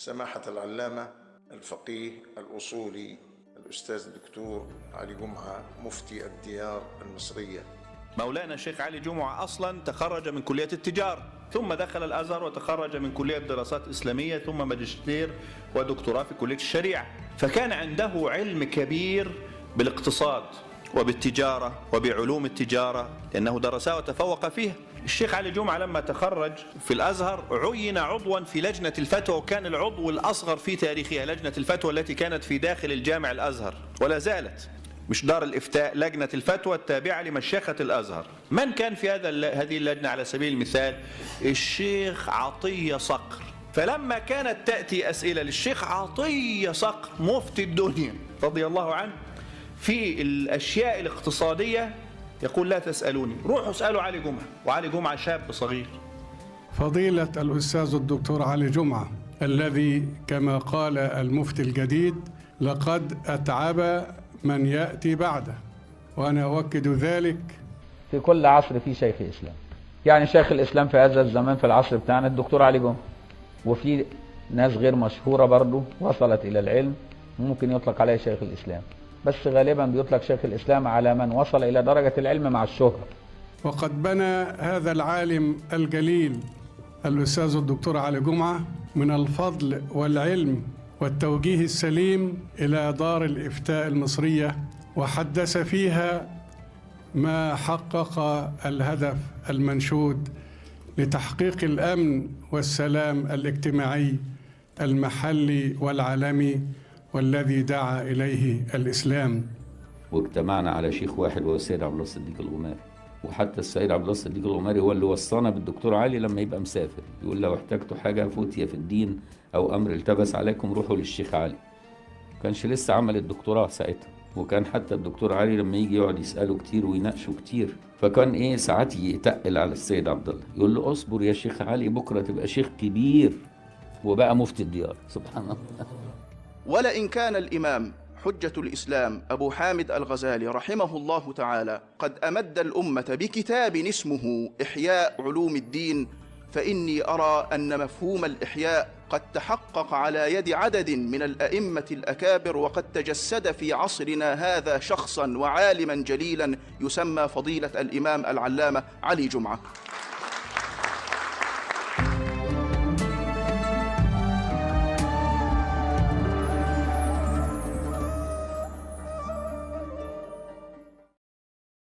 سماحة العلامة الفقيه الأصولي الأستاذ الدكتور علي جمعة مفتي الديار المصرية. مولانا الشيخ علي جمعة أصلا تخرج من كلية التجارة، ثم دخل الأزهر وتخرج من كلية دراسات إسلامية، ثم ماجستير ودكتوراه في كلية الشريعة، فكان عنده علم كبير بالاقتصاد وبالتجارة وبعلوم التجارة لأنه درسها وتفوق فيها. الشيخ علي جمعة لما تخرج في الأزهر عين عضوا في لجنة الفتوى، وكان العضو الأصغر في تاريخها لجنة الفتوى التي كانت في داخل الجامع الأزهر ولا زالت، مش دار الإفتاء، لجنة الفتوى التابعة لمشيخة الأزهر. من كان في هذه اللجنة على سبيل المثال؟ الشيخ عطية صقر. فلما كانت تأتي أسئلة للشيخ عطية صقر مفتي الدنيا رضي الله عنه في الأشياء الاقتصادية يقول لا تسألوني، روحوا اسألوا علي جمعة، وعلي جمعة شاب صغير. فضيلة الأستاذ الدكتور علي جمعة الذي كما قال المفتي الجديد لقد أتعب من يأتي بعده، وأنا أؤكد ذلك. في كل عصر في شيخ إسلام، يعني شيخ الإسلام في هذا الزمان في العصر بتاعنا الدكتور علي جمعة، وفي ناس غير مشهورة برضو وصلت إلى العلم ممكن يطلق عليه شيخ الإسلام، بس غالبا بيطلق شيخ الإسلام على من وصل إلى درجة العلم مع الشهرة. وقد بنى هذا العالم الجليل الأستاذ الدكتور علي جمعة من الفضل والعلم والتوجيه السليم إلى دار الإفتاء المصرية، وحدث فيها ما حقق الهدف المنشود لتحقيق الأمن والسلام الاجتماعي المحلي والعالمي والذي دعا إليه الإسلام. واجتمعنا على شيخ واحد وهو السيد عبد الله الصديق الغماري، وحتى السيد عبد الله الصديق الغماري هو اللي وصانا بالدكتور علي لما يبقى مسافر، يقول لو احتجتوا حاجة فتية في الدين أو أمر التبس عليكم روحوا للشيخ علي. كانش لسه عمل الدكتوراه ساعتها، وكان حتى الدكتور علي لما يجي يقعد يسأله كتير ويناقشه كتير، فكان ساعات يتقل على السيد عبد الله يقول له اصبر يا شيخ علي بكرة تبقى شيخ كبير، وبقى مفتي الديار. سبحان الله. ولئن كان الإمام حجة الإسلام أبو حامد الغزالي رحمه الله تعالى قد أمد الأمة بكتاب اسمه إحياء علوم الدين، فإني أرى أن مفهوم الإحياء قد تحقق على يد عدد من الأئمة الأكابر، وقد تجسد في عصرنا هذا شخصا وعالما جليلا يسمى فضيلة الإمام العلامة علي جمعة.